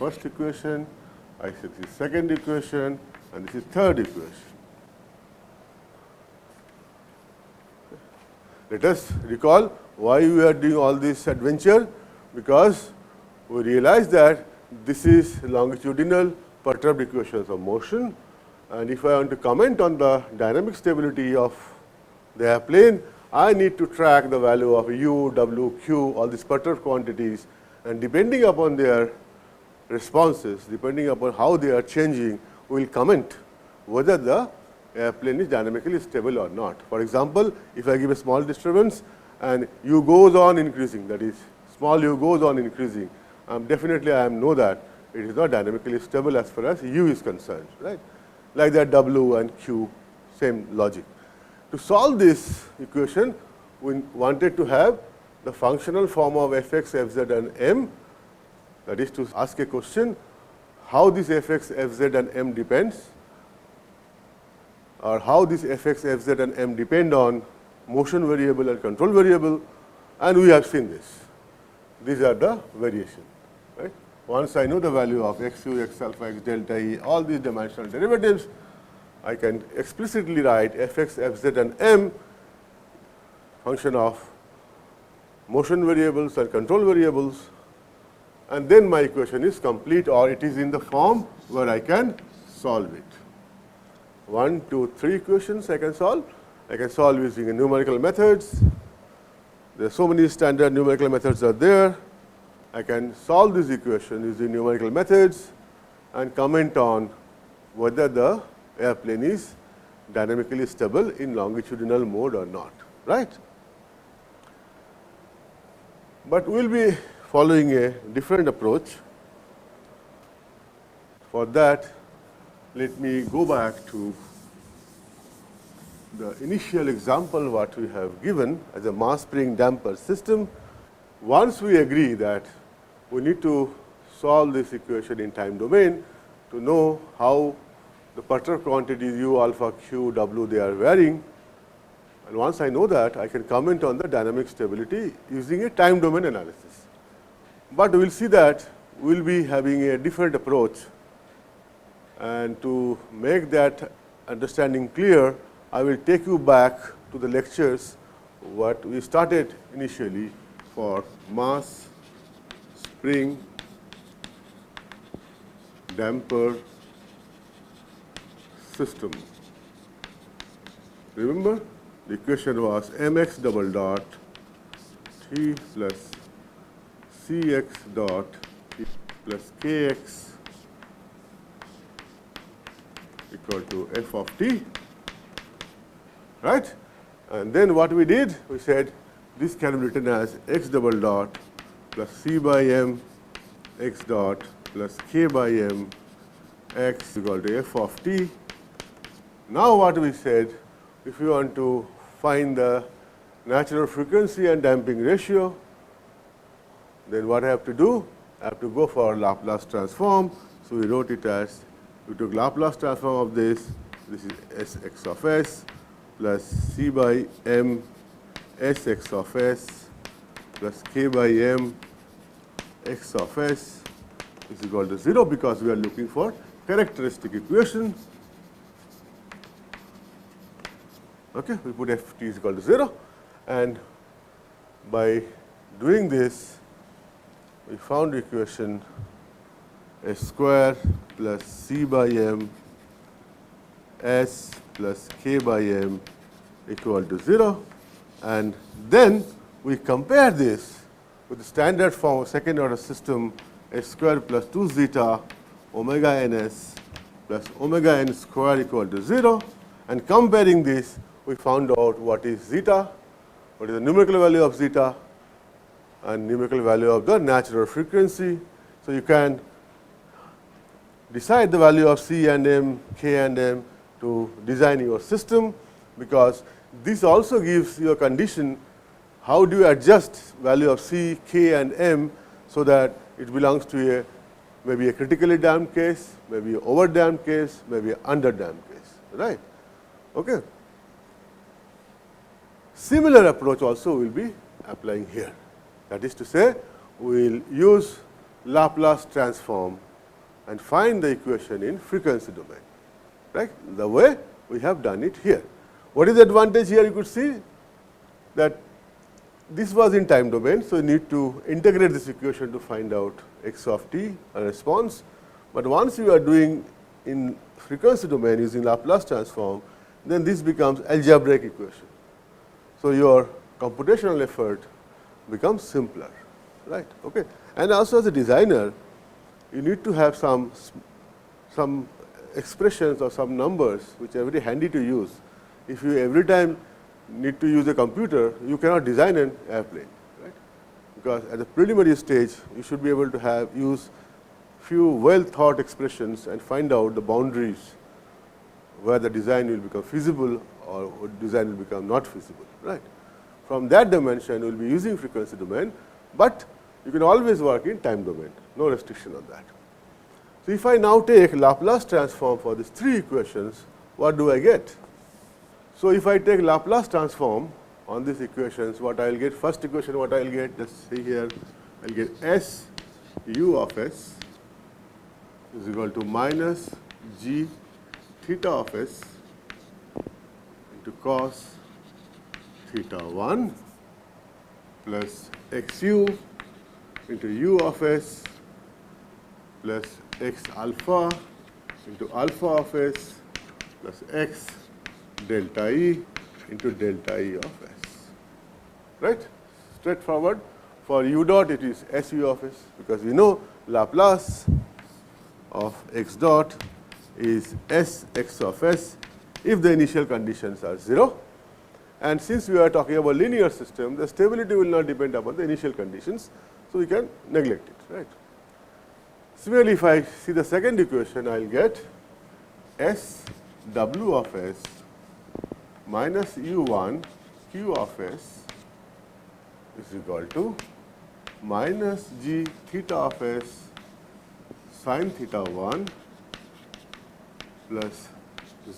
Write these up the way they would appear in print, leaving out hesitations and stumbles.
first equation, I say this is second equation, and this is third equation. Let us recall why we are doing all this adventure, because we realize that this is longitudinal perturbed equations of motion, and if I want to comment on the dynamic stability of the airplane, I need to track the value of u, w, q, all these perturbed quantities, and depending upon their responses, depending upon how they are changing, we will comment whether the airplane is dynamically stable or not. For example, if I give a small disturbance and u goes on increasing, that is small u goes on increasing, definitely I know that it is not dynamically stable as far as u is concerned, right? Like that w and q, same logic. To solve this equation, we wanted to have the functional form of fx, fz and m, that is to ask a question, how this fx, fz and m depends, or how this fx, fz and m depend on motion variable and control variable, and we have seen this. These are the variations, right? Once I know the value of xu, x alpha, x delta E, all these dimensional derivatives, I can explicitly write fx, fz and m function of motion variables and control variables, and then my equation is complete, or it is in the form where I can solve it. 1, 2, 3 equations I can solve. I can solve using numerical methods. There are so many standard numerical methods are there. I can solve this equation using numerical methods and comment on whether the airplane is dynamically stable in longitudinal mode or not, right? But we will be following a different approach. For that, let me go back to the initial example what we have given as a mass spring damper system. Once we agree that we need to solve this equation in time domain to know how the perturbed quantities u, alpha, q, w, they are varying, and once I know that, I can comment on the dynamic stability using a time domain analysis. But we will see that we will be having a different approach, and to make that understanding clear, I will take you back to the lectures what we started initially for mass spring damper system. Remember, the equation was mx double dot t plus cx dot plus kx equal to f of t, right? And then what we did, we said this can be written as x double dot plus c by m x dot plus k by m x equal to f of t. Now what we said, if you want to find the natural frequency and damping ratio, then what I have to do? I have to go for Laplace transform. So we wrote it as, we took Laplace transform of this is Sx of s plus c by m Sx of s plus k by m x of s is equal to 0, because we are looking for characteristic equation. Okay, we put f t is equal to 0, and by doing this, we found equation s square plus c by m s plus k by m equal to 0, and then we compare this with the standard form of second order system s square plus 2 zeta omega ns plus omega n square equal to 0, and comparing this, we found out what is zeta, what is the numerical value of zeta, and numerical value of the natural frequency. So you can decide the value of c and m, k and m to design your system, because this also gives you a condition how do you adjust value of c, k and m so that it belongs to a maybe a critically damped case, maybe an over damped case, maybe an under damped case, right? Okay. Similar approach also will be applying here. That is to say, we will use Laplace transform and find the equation in frequency domain, right, the way we have done it here. What is the advantage here? You could see that this was in time domain. So, you need to integrate this equation to find out x of t, a response. But once you are doing in frequency domain using Laplace transform, then this becomes algebraic equation. So, your computational effort becomes simpler, right. Okay. And also as a designer, you need to have some expressions or some numbers which are very handy to use. If you every time need to use a computer, you cannot design an airplane, right, because at the preliminary stage you should be able to use few well thought expressions and find out the boundaries where the design will become feasible or design will become not feasible, right. From that dimension, we will be using frequency domain, but you can always work in time domain, no restriction on that. So, if I now take Laplace transform for these three equations, what do I get? So, if I take Laplace transform on these equations, what I will get? First equation, what I will get? Just see here, I will get S u of s is equal to minus g theta of s into cos theta 1 plus x u into u of s plus x alpha into alpha of s plus x delta e into delta e of s, right. Straightforward. For u dot, it is s u of s, because we know Laplace of x dot is s x of s if the initial conditions are 0. And since we are talking about linear system, the stability will not depend upon the initial conditions. So, we can neglect it, right. Similarly, if I see the second equation, I will get S w of s minus u1 q of s is equal to minus g theta of s sin theta 1 plus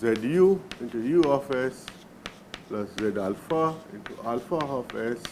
zu into u of s plus z alpha into alpha of s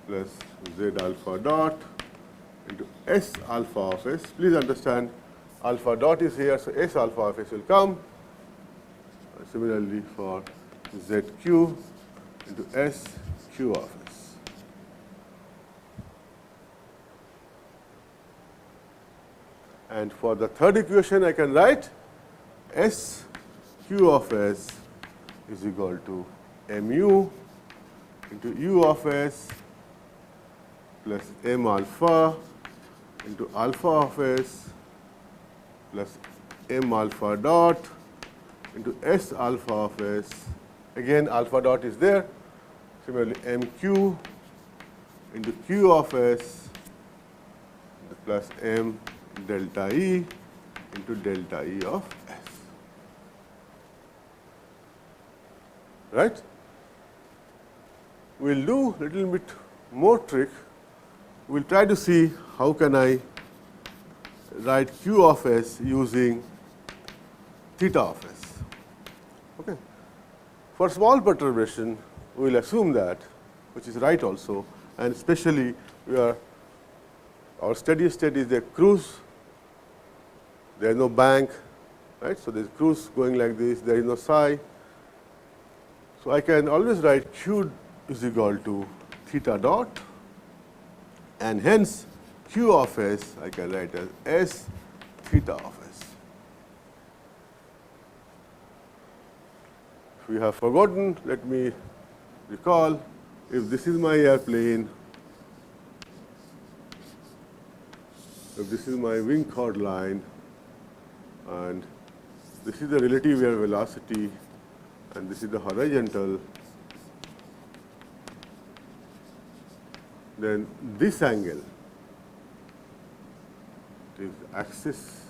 plus z alpha dot into s alpha of s. Please understand, alpha dot is here, so s alpha of s will come. Similarly, for z q into s q of s. And for the third equation, I can write s q of s is equal to mu into u of s plus m alpha into alpha of s plus m alpha dot into s alpha of s. Again, alpha dot is there. Similarly, mq into q of s plus m delta e into delta e of s. Right? We will do little bit more trick. We will try to see how can I write q of s using theta of s. Okay. For small perturbation, we will assume that, which is right also, and especially our steady state is a cruise. There is no bank, right? So, there is cruise going like this, there is no psi. So, I can always write q is equal to theta dot, and hence q of s I can write as s theta of s. If we have forgotten, let me recall, if this is my airplane, if this is my wing chord line, and this is the relative air velocity, and this is the horizontal, then this angle is axis,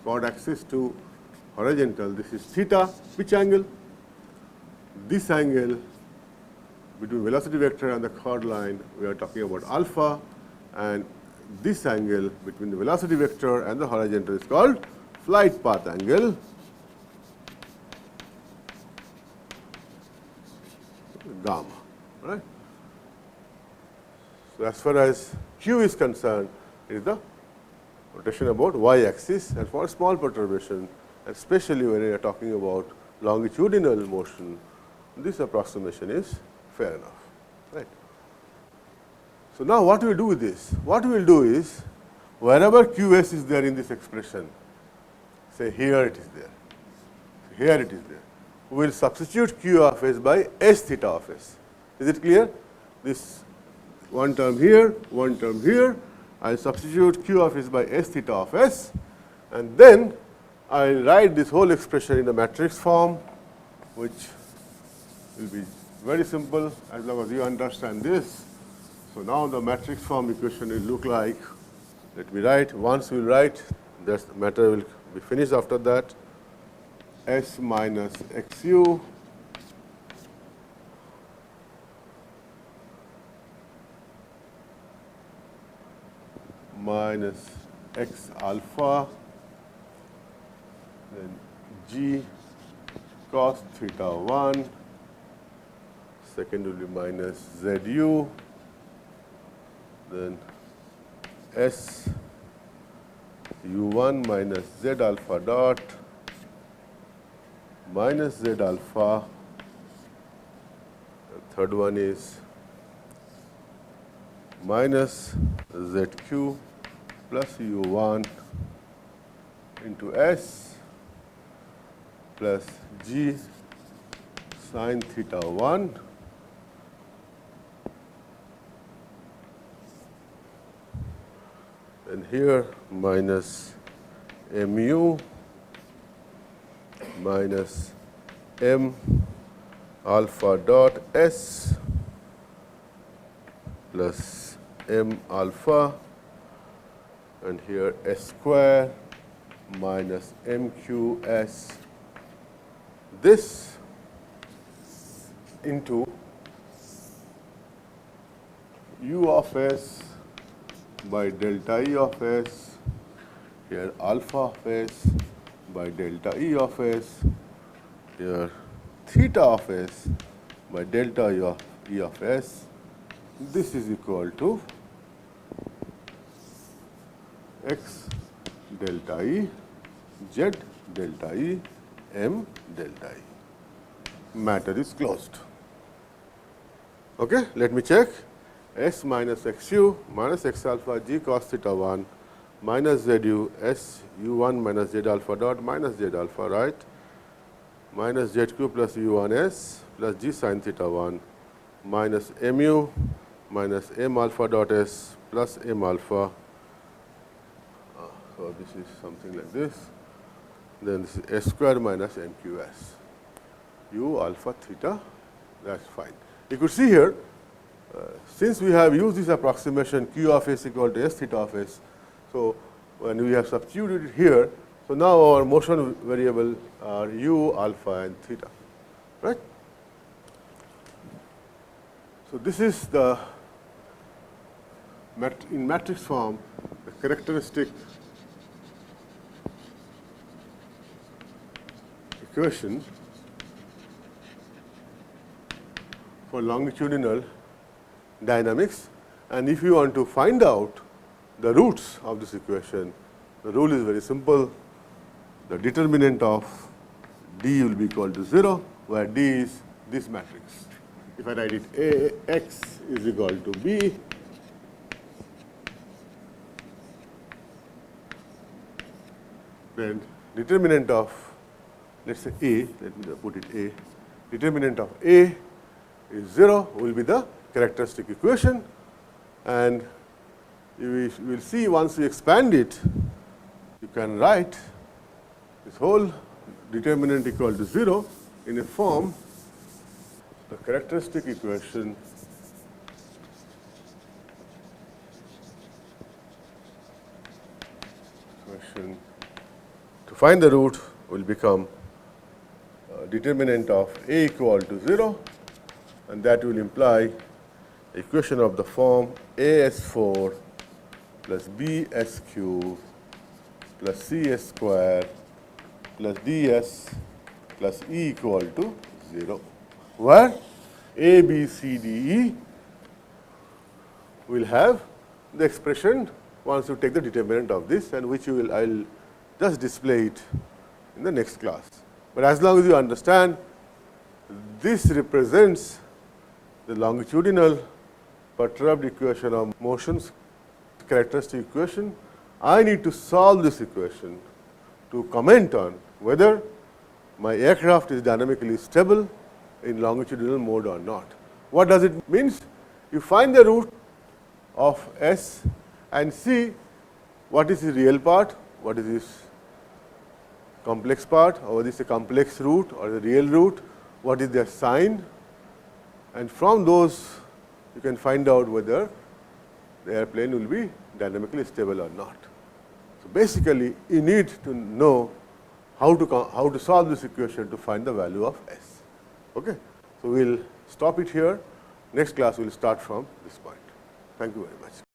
chord axis to horizontal, this is theta. Which angle? This angle between velocity vector and the chord line, we are talking about alpha, and this angle between the velocity vector and the horizontal is called flight path angle. Gamma, right? So, as far as q is concerned, it is the rotation about y axis, and for small perturbation, especially when we are talking about longitudinal motion, this approximation is fair enough, right. So, now what we will do with this? What we will do is, wherever qs is there in this expression, say here it is there, here it is there, we will substitute q of s by s theta of s. Is it clear? This one term here, one term here, I will substitute q of s by s theta of s, and then I will write this whole expression in the matrix form, which will be very simple as long as you understand this. So, now the matrix form equation will look like, let me write, once we will write, that matter will be finished after that, s minus xu minus x alpha, then g cos theta 1, second will be minus zu, then s u1 minus z alpha dot minus z alpha, the third one is minus zq plus u1 into s plus g sin theta 1 and here minus mu minus m alpha dot s plus m alpha, and here s square minus mqs, this into u of s by delta E of s, here alpha of s by delta E of s, here theta of s by delta E of s. This is equal to x delta E, z delta E, m delta E. Matter is closed. Okay, let me check. S minus xu minus x alpha g cos theta 1 minus zu s u1 minus z alpha dot minus z alpha, right, minus zq plus u1 s plus g sin theta 1 minus mu minus m alpha dot s plus m alpha. So, this is something like this. Then this is s square minus mqs u alpha theta, that is fine. You could see here, since we have used this approximation q of s equal to s theta of s, so when we have substituted it here, so now our motion variable are u, alpha and theta, right. So, this is the in matrix form the characteristic equation for longitudinal dynamics, and if you want to find out the roots of this equation, the rule is very simple. The determinant of D will be equal to 0, where D is this matrix. If I write it A x is equal to B, then determinant of, let us say A, let me put it A, determinant of A is 0 will be the characteristic equation, and you will see once you expand it, you can write this whole determinant equal to 0 in a form, the characteristic equation to find the root will become determinant of A equal to 0, and that will imply equation of the form as4 plus bs³ plus cs square plus ds plus E equal to 0, where A, B, C, D, E will have the expression once you take the determinant of this, and which I will just display it in the next class. But as long as you understand this represents the longitudinal perturbed equation of motions characteristic equation, I need to solve this equation to comment on whether my aircraft is dynamically stable in longitudinal mode or not. What does it mean? You find the root of S and see what is the real part, what is this complex part, or this is a complex root or the real root, what is their sign, and from those you can find out whether the airplane will be dynamically stable or not. So, basically you need to know how to solve this equation to find the value of S. Okay? So, we will stop it here. Next class we will start from this point. Thank you very much.